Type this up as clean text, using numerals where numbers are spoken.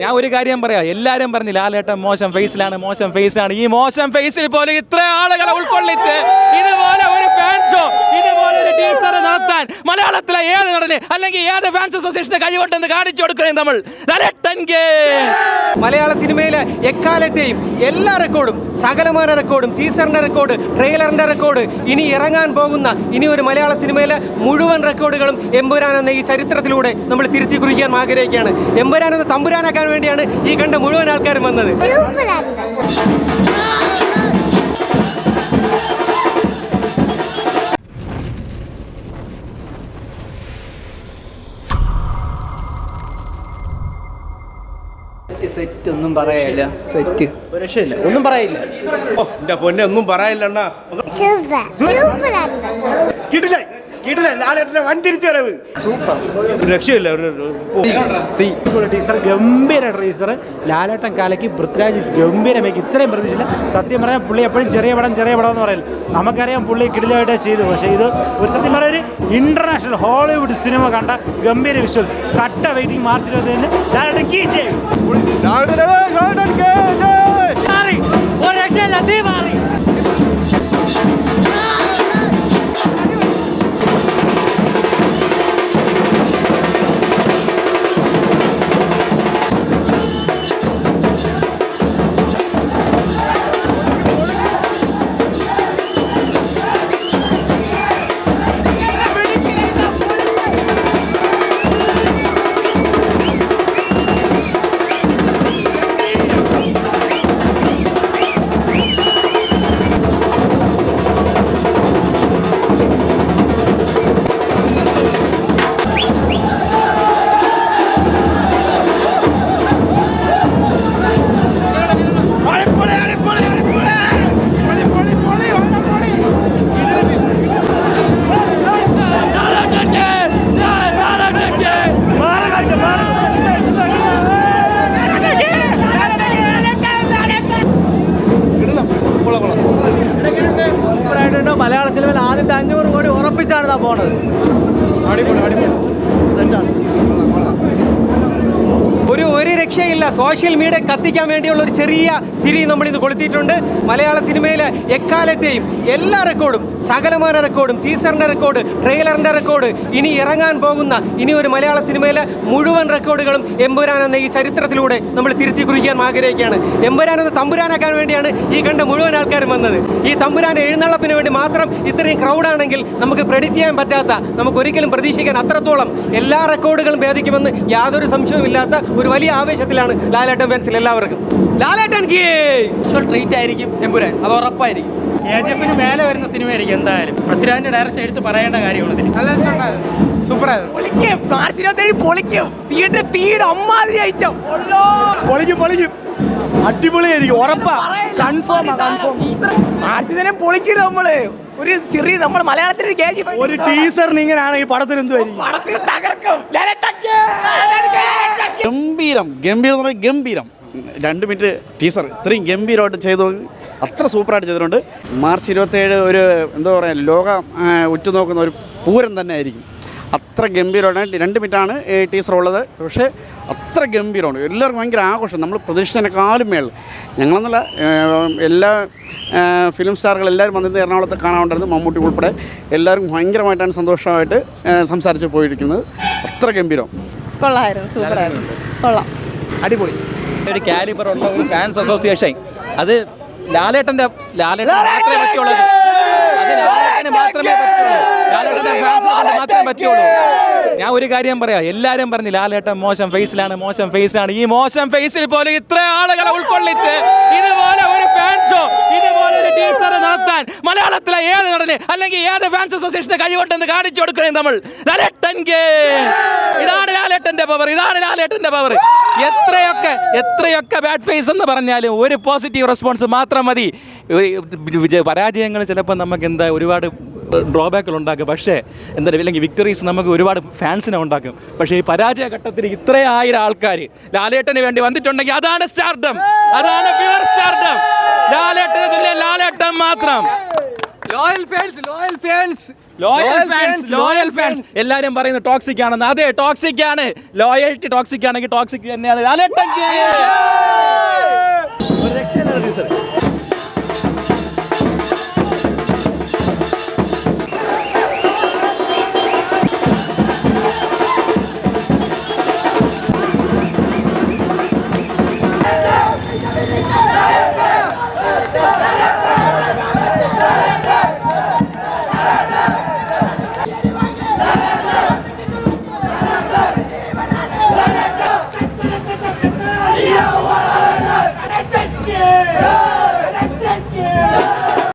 ഞാൻ ഒരു കാര്യം പറയാം, എല്ലാരും പറഞ്ഞു ലാലേട്ടൻ മോശം ഫേസിലാണ്. ഈ മോശം ഫേസിൽ പോലും ഇത്ര ആളുകളെ ഉൾക്കൊള്ളിച്ച് ഇതുപോലെ ഒരു ഫാൻ ഷോ, ഇതുപോലെ ഒരു ടീസർ നടത്താൻ മലയാളത്തിലെ ഏത് നടന് അല്ലെങ്കിൽ ഏത് ഫാൻസ് അസോസിയേഷന്റെ കഴിവുണ്ടെന്ന് കാണിച്ചു കൊടുക്കണം നമ്മൾ. മലയാള സിനിമയിലെ എക്കാലത്തെയും എല്ലാ റെക്കോർഡും, സകലമാന റെക്കോർഡും, ടീസറിന്റെ റെക്കോർഡ്, ട്രെയിലറിന്റെ റെക്കോർഡ്, ഇനി ഇറങ്ങാൻ പോകുന്ന ഇനി ഒരു മലയാള സിനിമയിലെ മുഴുവൻ റെക്കോർഡുകളും എമ്പുരാൻ എന്ന ഈ ചരിത്രത്തിലൂടെ നമ്മൾ തിരുത്തി കുറിക്കാൻ ആഗ്രഹിക്കുകയാണ്. എമ്പുരാൻ എന്ന തമ്പുരാനാക്കാൻ വേണ്ടിയാണ് ഈ കണ്ട മുഴുവൻ ആൾക്കാരും വന്നത്. സെറ്റ് ഒന്നും പറയില്ല, സെറ്റ് ഒരു രക്ഷയില്ല, ഒന്നും പറയില്ല. എന്റെ പൊന്നെ ഒന്നും പറയില്ല. രക്ഷയില്ല. ടീച്ചർ ഗംഭീര ടീച്ചർ, ലാലേട്ടൻ കാലയ്ക്ക് പൃഥ്വിരാജ് ഗംഭീരമേക്ക് ഇത്രയും പ്രതീക്ഷിച്ചില്ല. സത്യം പറയാൻ പുള്ളി എപ്പോഴും ചെറിയ പടം എന്ന് പറയില്ല. നമുക്കറിയാം പുള്ളി കിടിലമായിട്ട് ചെയ്തു. പക്ഷേ ഇത് ഒരു സത്യം പറയാൻ ഒരു ഇന്റർനാഷണൽ ഹോളിവുഡ് സിനിമ കണ്ട ഗംഭീര വിഷ്വൽസ്. കട്ട വെയിറ്റിംഗ് മാർച്ച് 20 ലാലേട്ടൻ കീ ചെയ്യും. മലയാള സിനിമയിൽ ആദ്യത്തെ 500 കോടി ഉറപ്പിച്ചാണ് പോണത്. ഒരു രക്ഷയില്ല. സോഷ്യൽ മീഡിയ കത്തിക്കാൻ വേണ്ടിയുള്ള ഒരു ചെറിയ തിരി നമ്മളിത് കൊളുത്തിയിട്ടുണ്ട്. മലയാള സിനിമയിലെ എക്കാലത്തെയും എല്ലാ റെക്കോർഡും, സകലമാന റെക്കോർഡും, ടീസറിന്റെ റെക്കോർഡ്, ട്രെയിലറിന്റെ റെക്കോർഡ്, ഇനി ഇറങ്ങാൻ പോകുന്ന ഇനി ഒരു മലയാള സിനിമയിലെ മുഴുവൻ റെക്കോർഡുകളും എമ്പുരാൻ എന്ന ഈ ചരിത്രത്തിലൂടെ നമ്മൾ തിരുത്തി കുറിക്കാൻ ആഗ്രഹിക്കുകയാണ്. എമ്പുരാൻ എന്ന തമ്പുരാനാക്കാൻ വേണ്ടിയാണ് ഈ കണ്ട മുഴുവൻ ആൾക്കാരും വന്നത്. ഈ തമ്പുരാന്റെ എഴുന്നള്ളപ്പിന് വേണ്ടി മാത്രം ഇത്രയും ക്രൗഡാണെങ്കിൽ നമുക്ക് പ്രെഡിക്റ്റ് ചെയ്യാൻ പറ്റാത്ത, നമുക്ക് ഒരിക്കലും പ്രതീക്ഷിക്കാൻ അത്രത്തോളം എല്ലാ റെക്കോർഡുകളും ഭേദിക്കുമെന്ന് യാതൊരു സംശയവുമില്ലാത്ത ഒരു വലിയ ആവേശത്തിലാണ് ലാലേട്ടൻ ഫാൻസിൽ എല്ലാവർക്കും. ലാലേട്ടൻ ട്രീറ്റ് ആയിരിക്കും എമ്പുരാൻ, അത് ഉറപ്പായിരിക്കും. KGF മേലെ വരുന്ന സിനിമയായിരിക്കും എന്തായാലും. പൃഥ്വിരാജിന്റെ ഡയറക്ഷൻ എടുത്ത് പറയേണ്ട കാര്യമാണ് ഇതിൽ. സൂപ്പറായിരുന്നു. പൊളിക്കും, അടിപൊളിയായിരിക്കും, ഉറപ്പാ, കൺഫേം. പൊളിക്കില്ല നമ്മള്. ഒരു ചെറിയ നമ്മൾ മലയാളത്തിൽ ഒരു ടീസറിന് ഇങ്ങനെയാണെങ്കിൽ പടത്തിന് എന്തുമായിരിക്കും? ഗംഭീരം 2 മിനിറ്റ് ടീസർ ഇത്രയും ഗംഭീരമായിട്ട് ചെയ്തു, അത്ര സൂപ്പറായിട്ട് ചെയ്തിട്ടുണ്ട്. മാർച്ച് 27 ഒരു എന്താ പറയുക, ലോകം ഉറ്റുനോക്കുന്ന ഒരു പൂരം തന്നെ ആയിരിക്കും. അത്ര ഗംഭീരമാണ്. 2 മിനിറ്റാണ് ടീസർ ഉള്ളത്, പക്ഷേ അത്ര ഗംഭീരമാണ്. എല്ലാവർക്കും ഭയങ്കര ആഘോഷം, നമ്മൾ പ്രതീക്ഷിച്ചതിനേക്കാളും മേളിൽ. ഞങ്ങളെന്നല്ല, എല്ലാ ഫിലിം സ്റ്റാറുകൾ എല്ലാവരും വന്നിരുന്നത് എറണാകുളത്ത് കാണാറുണ്ടായിരുന്നു. മമ്മൂട്ടി ഉൾപ്പെടെ എല്ലാവരും ഭയങ്കരമായിട്ടാണ് സന്തോഷമായിട്ട് സംസാരിച്ച് പോയിരിക്കുന്നത്. അത്ര ഗംഭീരം. കൊള്ളായിരുന്നു, സൂപ്പറായിരുന്നു, കൊള്ളാം, അടിപൊളി. ഒരു കാലിബർ ഉള്ള ഒരു ഫാൻസ് അസോസിയേഷൻ, അത് ലാലേട്ടൻ മാത്രമേ പറ്റുള്ളൂ. അത് ലാലേട്ടന് മാത്രമേ പറ്റുള്ളൂ. ഞാൻ ഒരു കാര്യം പറയാം, എല്ലാരും പറഞ്ഞു ലാലേട്ടൻ മോശം ഫേസിലാണ്. ഈ മോശം ഫേസിൽ പോലും ഇത്ര ആളുകളെ ഉൾക്കൊള്ളിച്ച് ഇതുപോലെ ഒരു ഫാൻ ഷോ, ഇതുപോലെ ഒരു ടീസർ നടത്താൻ മലയാളത്തിലെ ഏത് നടന് അല്ലെങ്കിൽ ഏത് ഫാൻസ് അസോസിയേഷന്റെ കഴിവുണ്ടെന്ന് കാണിച്ചു കൊടുക്കണം നമ്മൾ. ഇതാണ് ലാലേട്ടന്റെ പവർ. എത്രയൊക്കെ ബാഡ് ഫേസ് എന്ന് പറഞ്ഞാലും ഒരു പോസിറ്റീവ് റെസ്പോൺസ് മാത്രം മതി. പരാജയങ്ങൾ ചിലപ്പോൾ നമുക്ക് ഒരുപാട് ഡ്രോബാക്കുകൾ ഉണ്ടാക്കും, പക്ഷേ അല്ലെങ്കിൽ വിക്ടറീസ് നമുക്ക് ഒരുപാട് ഫാൻസിനെ ഉണ്ടാക്കും. പക്ഷേ ഈ പരാജയ ഘട്ടത്തിൽ ഇത്രയും 1000 ആൾക്കാർ ലാലേട്ടന് വേണ്ടി വന്നിട്ടുണ്ടെങ്കിൽ അതാണ് സ്റ്റാർഡം, അതാണ് പ്യുവർ സ്റ്റാർഡം. ലാലേട്ടന് തുല്യം ലാലേട്ടൻ മാത്രം. ലോയൽ ഫാൻസ് എല്ലാരും പറയുന്നത് ടോക്സിക് ആണെന്ന്. അതെ, ടോക്സിക് ആണ്. ലോയൽറ്റി ടോക്സിക് ആണെങ്കിൽ ടോക്സിക് തന്നെയാണ്. ലാലേട്ടൻ ഒരു രക്ഷയില്ല ടീച്ചർ.